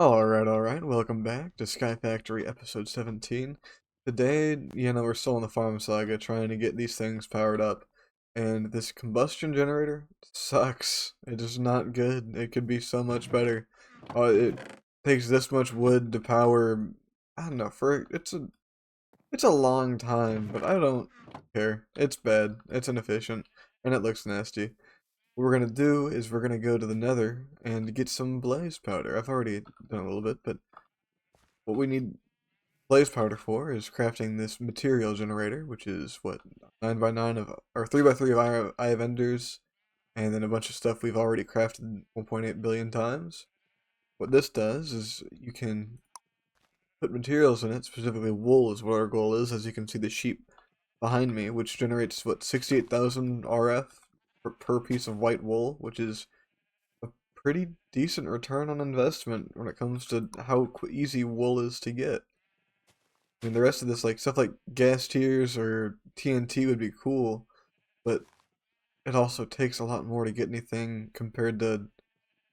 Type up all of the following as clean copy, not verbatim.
Alright, welcome back to SkyFactory episode 17. Today, we're still in the farm saga trying to get these things powered up, and this combustion generator sucks. It is not good. It could be so much better. It takes this much wood to power, I don't know, it's a long time, but I don't care. It's bad, it's inefficient, and it looks nasty. What we're gonna do is we're gonna go to the Nether and get some blaze powder. I've already done a little bit, but what we need blaze powder for is crafting this material generator, which is what 9 by 9 of or 3 by 3 of Eye of Enders, and then a bunch of stuff we've already crafted 1.8 billion times. What this does is you can put materials in it, specifically wool is what our goal is, as you can see the sheep behind me, which generates what 68,000 RF per piece of white wool, which is a pretty decent return on investment when it comes to how easy wool is to get. I mean, the rest of this, like stuff like gas tiers or TNT would be cool, but it also takes a lot more to get anything compared to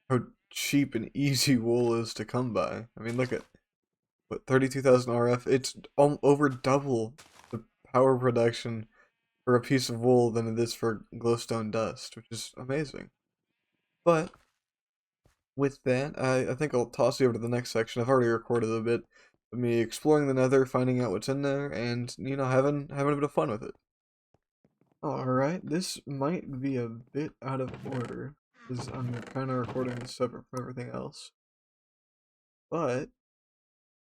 how cheap and easy wool is to come by. I mean, look at what 32,000 RF. It's over double the power production for a piece of wool than it is for glowstone dust, which is amazing. But with that, I think I'll toss you over to the next section. I've already recorded a bit of me exploring the Nether, finding out what's in there, and having a bit of fun with it. Alright, this might be a bit out of order, because I'm kind of recording this separate from everything else. But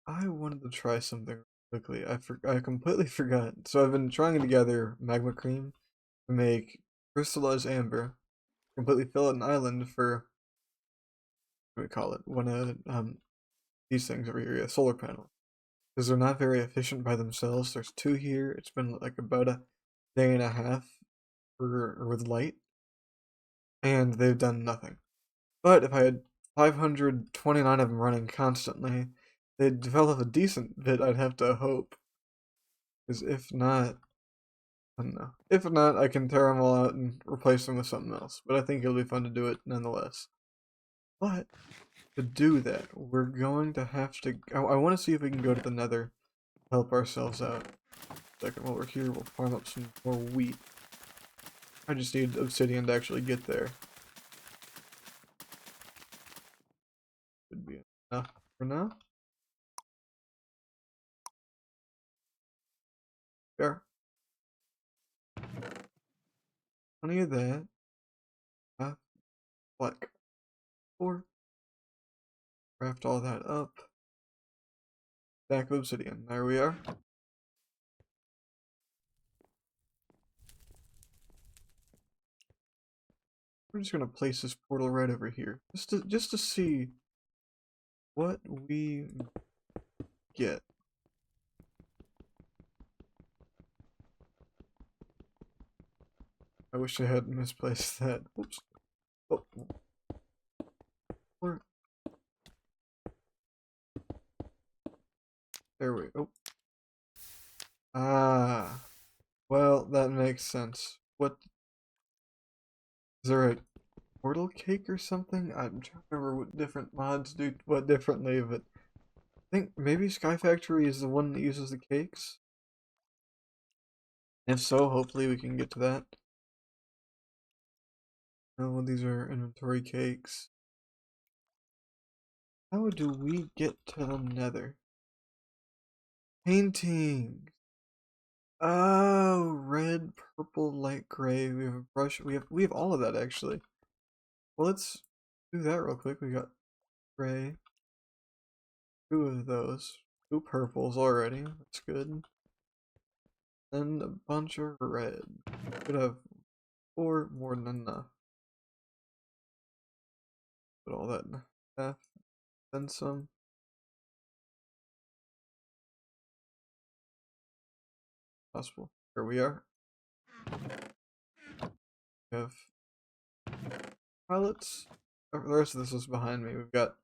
I wanted to try something quickly. I completely forgot. So I've been trying to gather magma cream to make crystallized amber, completely fill out an island for what do we call it? One of these things over here, a solar panel. Because they're not very efficient by themselves. There's two here. It's been like about a day and a half with light, and they've done nothing. But if I had 529 of them running constantly, they'd develop a decent bit, I'd have to hope. Because if not, I don't know. If not, I can tear them all out and replace them with something else. But I think it'll be fun to do it nonetheless. But to do that, we're going to have to. I want to see if we can go to the Nether, help ourselves out. Second, while we're here, we'll farm up some more wheat. I just need obsidian to actually get there. Should be enough for now. There. Plenty of that. Like 4. Craft all that up. Stack of obsidian. There we are. We're just gonna place this portal right over here, just to see what we get. I wish I hadn't misplaced that. Oops. Oh. Where? There we go. Ah. Well, that makes sense. What? Is there a portal cake or something? I'm trying to remember what different mods do what differently, but I think maybe SkyFactory is the one that uses the cakes. If so, hopefully we can get to that. Oh, these are inventory cakes. How do we get to the Nether? Painting. Oh, red, purple, light gray. We have a brush. We have all of that actually. Well, let's do that real quick. We got gray. 2 of those. 2 purples already. That's good. And a bunch of red. Could have 4 more than enough. Put all that in half. Then some. Possible. Here we are. We have pallets. The rest of this is behind me. We've got.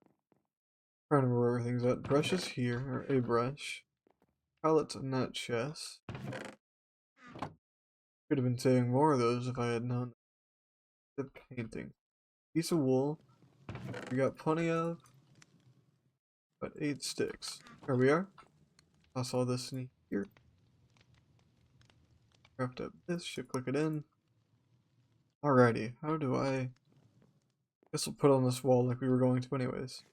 Trying to remember where everything's at. Brushes here, or a brush. Pallets in that chest. Could have been saving more of those if I had known. The painting. Piece of wool. We got plenty of. But 8 sticks. There we are. Toss all this in here. Craft up this, should click it in. Alrighty, how do I... Guess we'll put on this wall like we were going to anyways.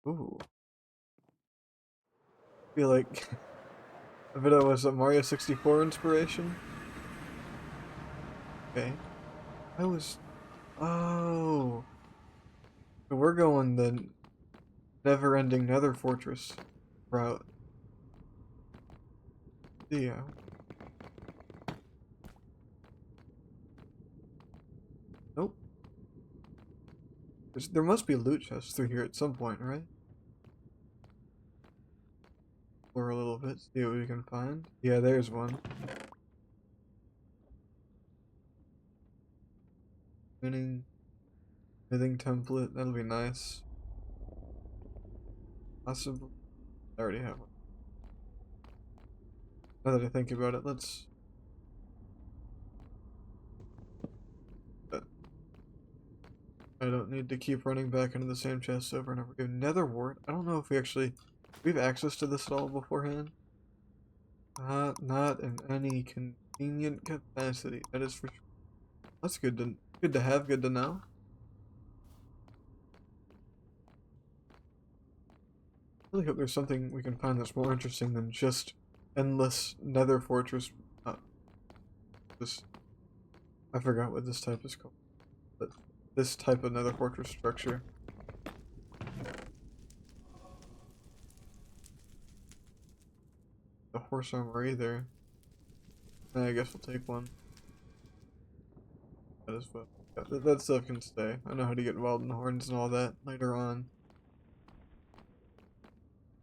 Ooh. I feel like... I bet it was a Mario 64 inspiration. Okay. I was... Oh! So we're going the never-ending Nether Fortress route. Yeah. Nope. There must be loot chests through here at some point, right? Explore a little bit, see what we can find. Yeah, there's one. Smithing template, that'll be nice. Possibly. I already have one. Now that I think about it, let's... I don't need to keep running back into the same chest over and over again. Nether wart? I don't know if we have access to this at all beforehand. Not in any convenient capacity. That is for sure. That's good to have, good to know. I really hope there's something we can find that's more interesting than just endless Nether fortress. I forgot what this type is called, but this type of Nether fortress structure. The horse armor either. I guess we'll take one. That is what. That stuff can stay. I know how to get wild horns and all that later on.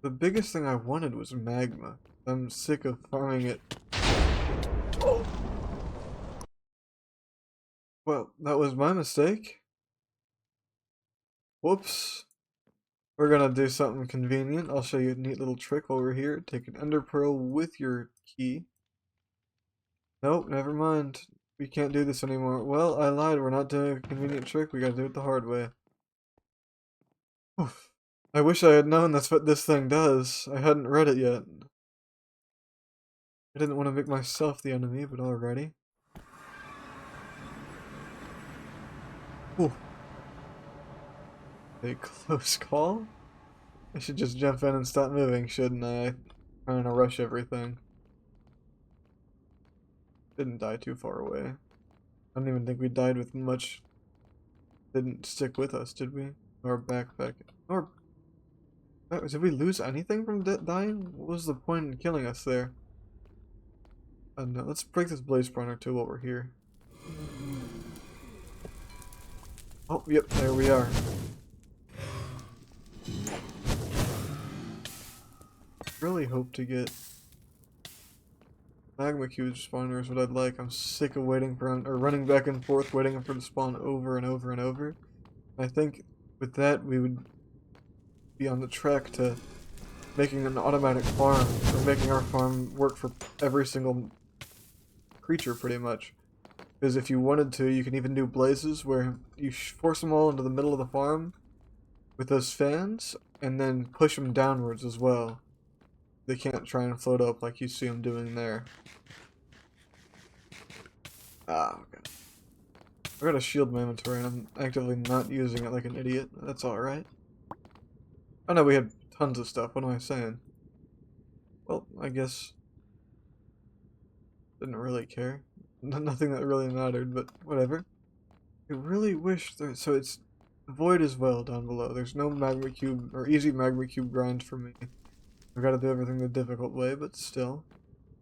The biggest thing I wanted was magma. I'm sick of farming it. Oh. Well, that was my mistake. Whoops. We're gonna do something convenient. I'll show you a neat little trick over here. Take an ender pearl with your key. Nope, never mind. We can't do this anymore. Well, I lied. We're not doing a convenient trick. We gotta do it the hard way. Oof. I wish I had known that's what this thing does. I hadn't read it yet. I didn't want to make myself the enemy, but already. Ooh. A close call? I should just jump in and stop moving, shouldn't I? Trying to rush everything. Didn't die too far away. I don't even think we died with much. Didn't stick with us, did we? Or backpack. Or... Did we lose anything from dying? What was the point in killing us there? No, let's break this blaze spawner too while we're here. Oh, yep, there we are. Really hope to get magma cube spawner is what I'd like. I'm sick of waiting for or running back and forth, waiting for it to spawn over and over and over. I think with that we would be on the track to making an automatic farm, or making our farm work for every single creature pretty much. Because if you wanted to, you can even do blazes where you force them all into the middle of the farm with those fans, and then push them downwards as well. They can't try and float up like you see them doing there. Ah, okay. I got a shield in my inventory and I'm actively not using it like an idiot. That's alright. Oh no, we had tons of stuff. What am I saying? Well, I guess... Didn't really care. Nothing that really mattered, but whatever. I really wish there... So it's void as well down below. There's no magma cube, or easy magma cube grind for me. I've got to do everything the difficult way, but still.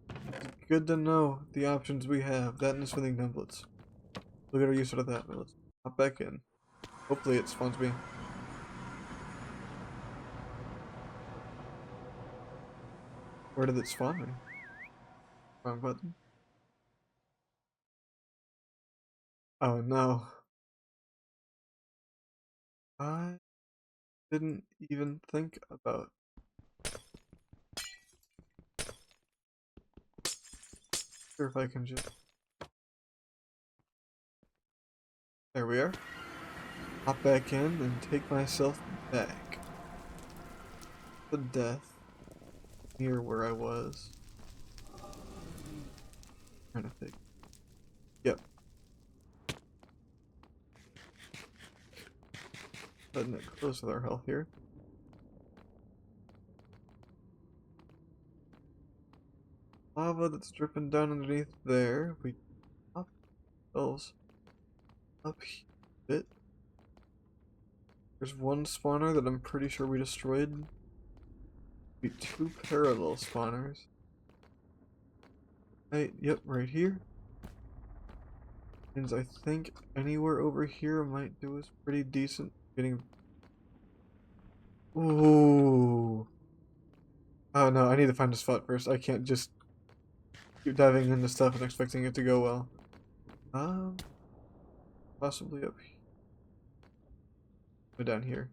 It's good to know the options we have. That and smithing templates. Look at our use out of that. Now let's hop back in. Hopefully it spawns me. Where did it spawn me? Wrong button. Oh no. I didn't even think about. Sure if I can just... There we are. hop back in and take myself back. The death near where I was. Trying to think. Yep. Cutting it close with our health here. Lava that's dripping down underneath there. We pop ourselves up here a bit. There's one spawner that I'm pretty sure we destroyed. Be two parallel spawners. Hey, yep, right here. And I think anywhere over here might do us pretty decent. Getting. Ooh. Oh no, I need to find a spot first. I can't just keep diving into stuff and expecting it to go well. Possibly up here. Or down here.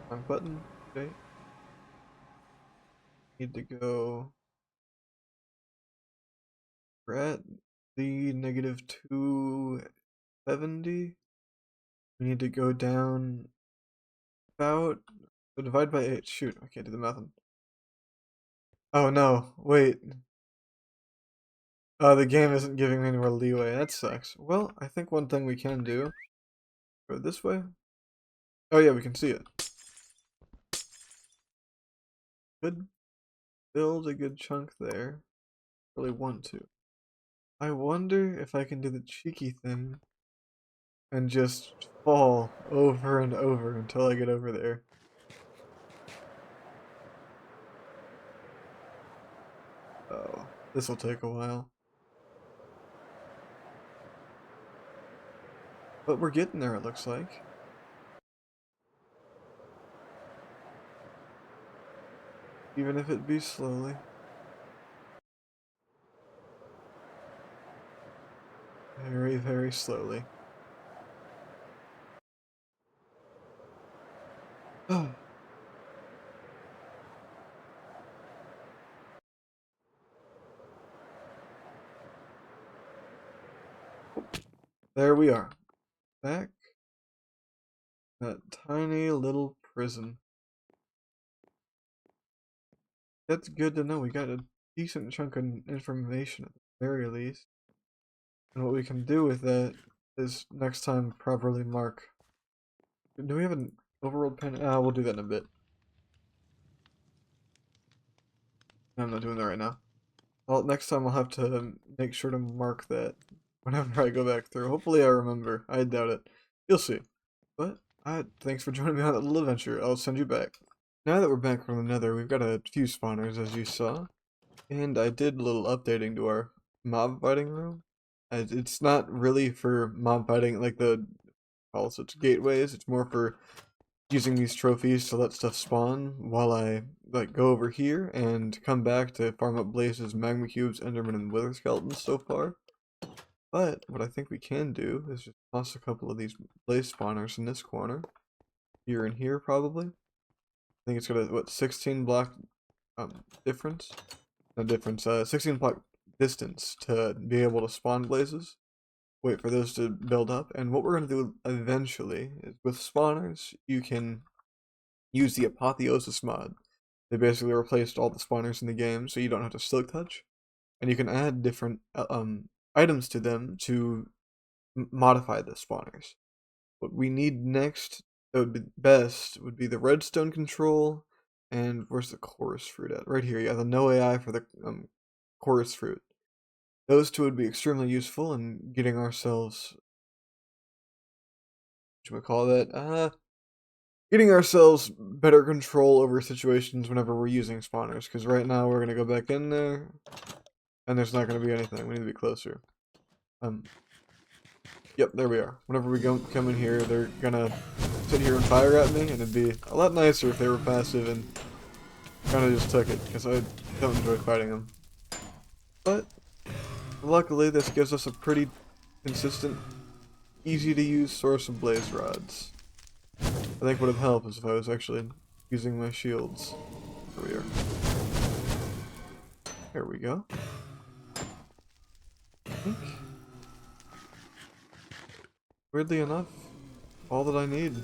Wrong button. Okay. Need to go. We're at the negative 270. We need to go down about. So divide by 8. Shoot, I can't do the math. Oh no, wait. Oh, the game isn't giving me any more leeway. That sucks. Well, I think one thing we can do. Go this way. Oh yeah, we can see it. Could build a good chunk there. Really want to. I wonder if I can do the cheeky thing and just fall over and over until I get over there. Oh, this will take a while. But we're getting there, it looks like. Even if it be slowly. Very, very slowly. Oh. There we are. Back. That tiny little prison. That's good to know. We got a decent chunk of information at the very least. And what we can do with that is next time properly mark. Do we have an overworld pen? We'll do that in a bit. I'm not doing that right now. Well, next time I'll have to make sure to mark that whenever I go back through. Hopefully I remember. I doubt it. You'll see. But thanks for joining me on that little adventure. I'll send you back. Now that we're back from the Nether, we've got a few spawners, as you saw. And I did a little updating to our mob fighting room. It's not really for mob fighting like the also it's gateways. It's more for using these trophies to let stuff spawn while I like go over here and come back to farm up blazes, magma cubes, enderman, and wither skeletons so far. But what I think we can do is just toss a couple of these blaze spawners in this corner. Here and here probably. I think it's got a what 16 block difference. No difference, 16 block distance to be able to spawn blazes. Wait for those to build up, and what we're going to do eventually is with spawners, you can use the Apotheosis mod. They basically replaced all the spawners in the game, so you don't have to silk touch, and you can add different items to them to modify the spawners. What we need next, that would be best, would be the redstone control, and where's the chorus fruit at? Right here, yeah, the no AI for the chorus fruit. Those two would be extremely useful in getting ourselves, what should we call that? Getting ourselves better control over situations whenever we're using spawners. Because right now we're gonna go back in there, and there's not gonna be anything. We need to be closer. Yep, there we are. Whenever we come in here, they're gonna sit here and fire at me, and it'd be a lot nicer if they were passive and kind of just took it, because I don't enjoy fighting them. But luckily, this gives us a pretty consistent, easy-to-use source of blaze rods. I think what would help is if I was actually using my shields. There we are. There we go. think, weirdly enough, all that I need.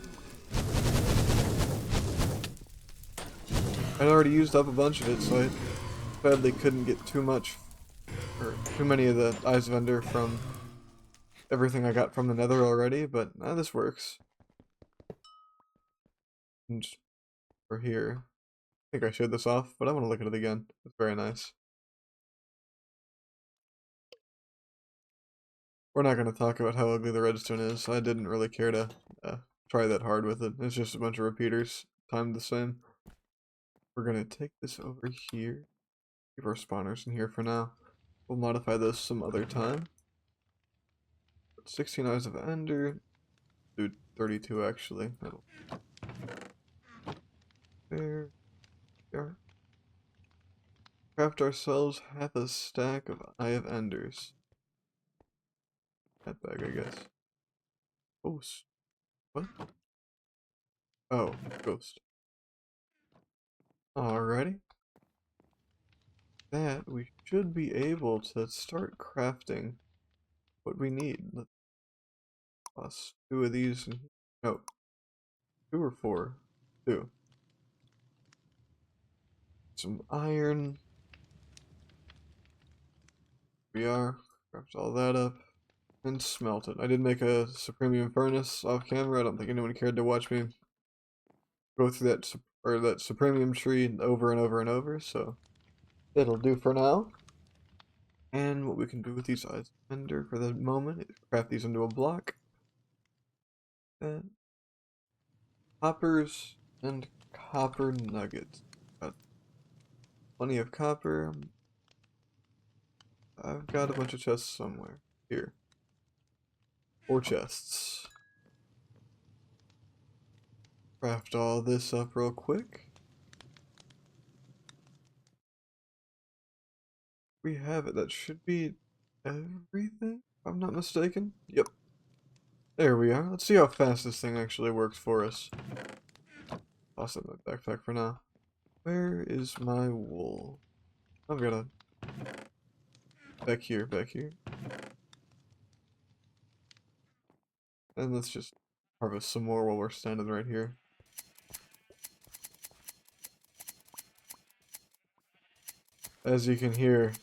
I'd already used up a bunch of it, so I sadly couldn't get too much, or too many of the Eyes of Ender from everything I got from the Nether already, but this works. And we're here. I think I showed this off, but I want to look at it again. It's very nice. We're not going to talk about how ugly the redstone is. I didn't really care to try that hard with it. It's just a bunch of repeaters, timed the same. We're going to take this over here. Keep our spawners in here for now. We'll modify this some other time. 16 Eyes of Ender. Do 32 actually. That'll... There. There. Craft ourselves half a stack of Eye of Enders. That bag, I guess. Ghost. What? Oh, ghost. Alrighty. That we should be able to start crafting what we need. Let's toss 2 of these. No, 2 or 4? 2. Some iron. We are. Craft all that up. And smelt it. I did make a Supremium furnace off camera. I don't think anyone cared to watch me go through that Supremium tree over and over and over, so that'll do for now. And what we can do with these Eyes of Ender for the moment is craft these into a block. And coppers and copper nuggets. Got plenty of copper. I've got a bunch of chests somewhere. Here. 4 chests. Craft all this up real quick. We have it. That should be everything, if I'm not mistaken. Yep. There we are. Let's see how fast this thing actually works for us. Toss it in my backpack for now. Where is my wool? I've got a... Back here, back here. And let's just harvest some more while we're standing right here. As you can hear,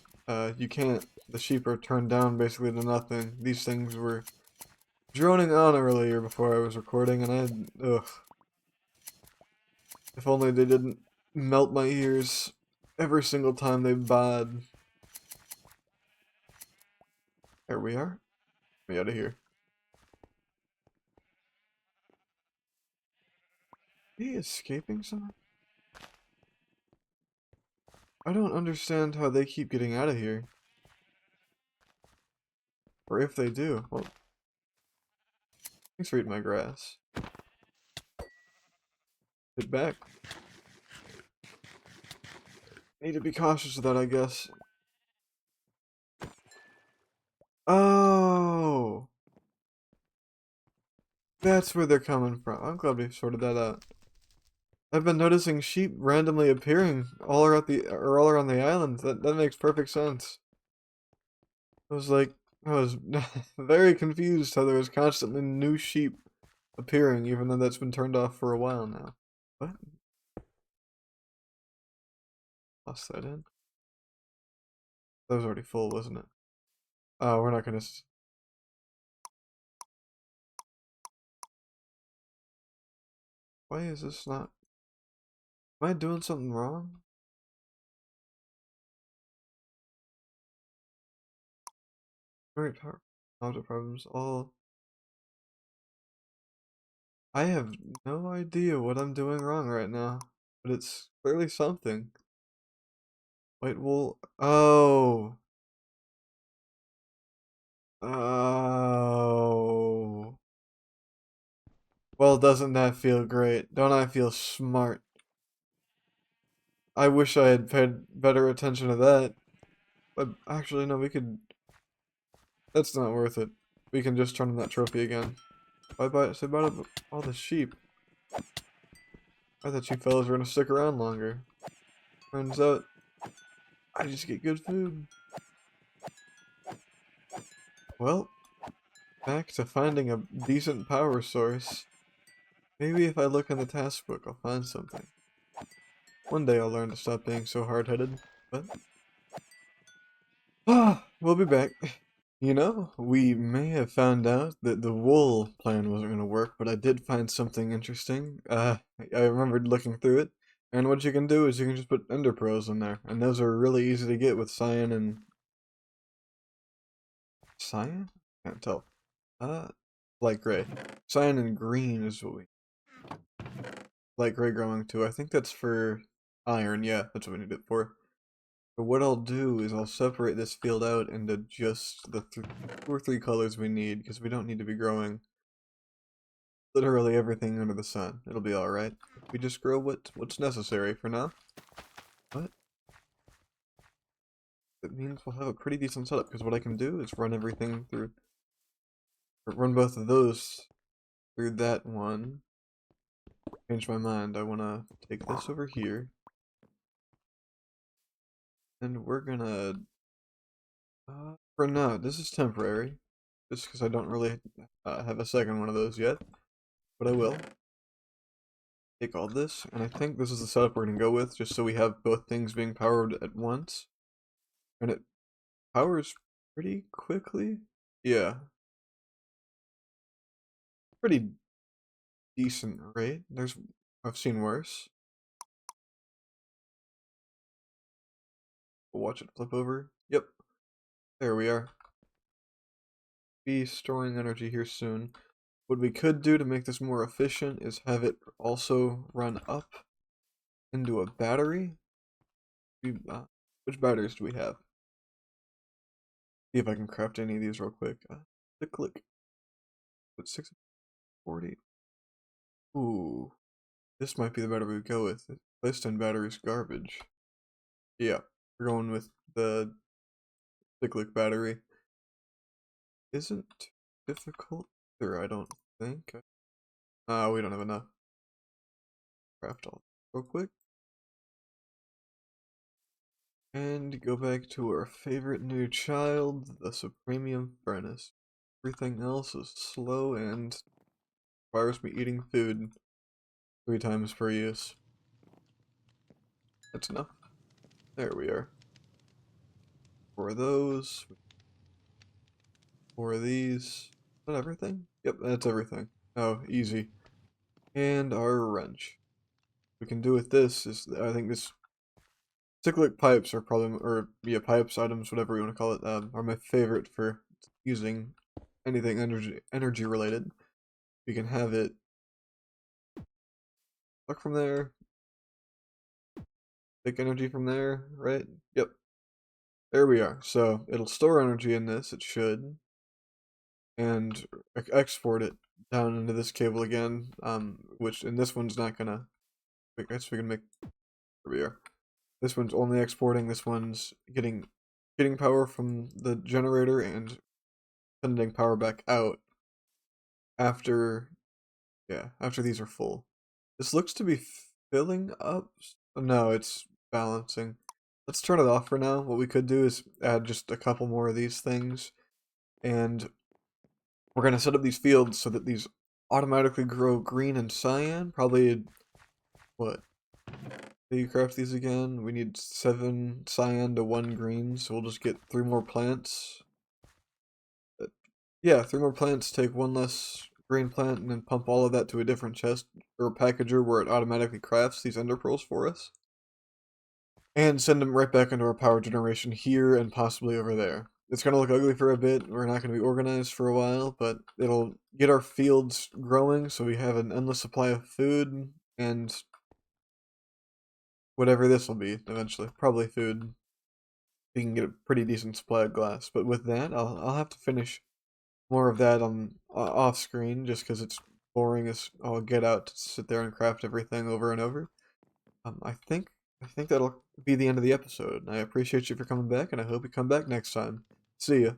you can't... The sheep are turned down basically to nothing. These things were droning on earlier before I was recording, and ugh. If only they didn't melt my ears every single time they baaed. There we are. Get me out of here. Are they escaping somehow? I don't understand how they keep getting out of here. Or if they do. Well, thanks for eating my grass. Get back. Need to be cautious of that, I guess. Oh! That's where they're coming from. I'm glad we sorted that out. I've been noticing sheep randomly appearing all around the island. That makes perfect sense. I was very confused how there was constantly new sheep appearing, even though that's been turned off for a while now. What? Lost that in. That was already full, wasn't it? Oh, we're not gonna... Why is this not... Am I doing something wrong? Alright, auto problems, all... I have no idea what I'm doing wrong right now, but it's clearly something. White wool... Oh! Oh... Well, doesn't that feel great? Don't I feel smart? I wish I had paid better attention to that. But actually, no, we could... That's not worth it. We can just turn in that trophy again. Say bye to all the sheep. I thought you fellas were gonna stick around longer. Turns out, I just get good food. Well, back to finding a decent power source. Maybe if I look in the task book, I'll find something. One day I'll learn to stop being so hard-headed, but... we'll be back. You know, we may have found out that the wool plan wasn't going to work, but I did find something interesting. I remembered looking through it, and what you can do is you can just put ender pearls in there, and those are really easy to get with cyan and... Cyan? Can't tell. Light gray. Cyan and green is what we... Light gray growing too. I think that's for iron, yeah, that's what we need it for. But what I'll do is I'll separate this field out into just the 2 or 3 colors we need, because we don't need to be growing literally everything under the sun. It'll be alright. We just grow what's necessary for now. But it means we'll have a pretty decent setup, because what I can do is run everything through, or run both of those through that one. Change my mind. I want to take this over here. And we're gonna, for now, this is temporary. Just because I don't really have a second one of those yet. But I will. Take all this, and I think this is the setup we're gonna go with, just so we have both things being powered at once. And it powers pretty quickly. Yeah. Pretty decent rate. I've seen worse. We'll watch it flip over. Yep. There we are. Be storing energy here soon. What we could do to make this more efficient is have it also run up into a battery. Which batteries do we have? See if I can craft any of these real quick. Click. Put 640. Ooh, this might be the battery we go with. Placed in batteries garbage. Yeah, we're going with the cyclic battery. Isn't difficult either, I don't think. We don't have enough. Craft all real quick. And go back to our favorite new child, the Supremium Furnace. Everything else is slow and requires me eating food 3 times per use. That's enough. There we are. For those. For these. Is that everything? Yep, that's everything. Oh, easy. And our wrench. What we can do with this is, I think this cyclic pipes are probably, or yeah, pipes, items, whatever you want to call it, are my favorite for using anything energy related. We can have it look from there, take energy from there, right? Yep. There we are. So it'll store energy in this, it should, and export it down into this cable again, which, and this one's not gonna, I guess we can make, there we are. This one's only exporting, this one's getting power from the generator and sending power back out after, yeah, after these are full. This looks to be filling up. No, it's balancing. Let's turn it off for now. What we could do is add just a couple more of these things, and we're going to set up these fields so that these automatically grow green and cyan. Probably, what? Do you craft these again? We need 7 cyan to 1 green, so we'll just get 3 more plants. Yeah, 3 more plants, take 1 less green plant, and then pump all of that to a different chest or packager where it automatically crafts these ender pearls for us. And send them right back into our power generation here and possibly over there. It's going to look ugly for a bit, we're not going to be organized for a while, but it'll get our fields growing so we have an endless supply of food and whatever this will be eventually. Probably food. We can get a pretty decent supply of glass, but with that, I'll have to finish more of that on off screen just because it's boring as all get out to sit there and craft everything over and over. I think that'll be the end of the episode. I appreciate you for coming back, and I hope you come back next time. See ya.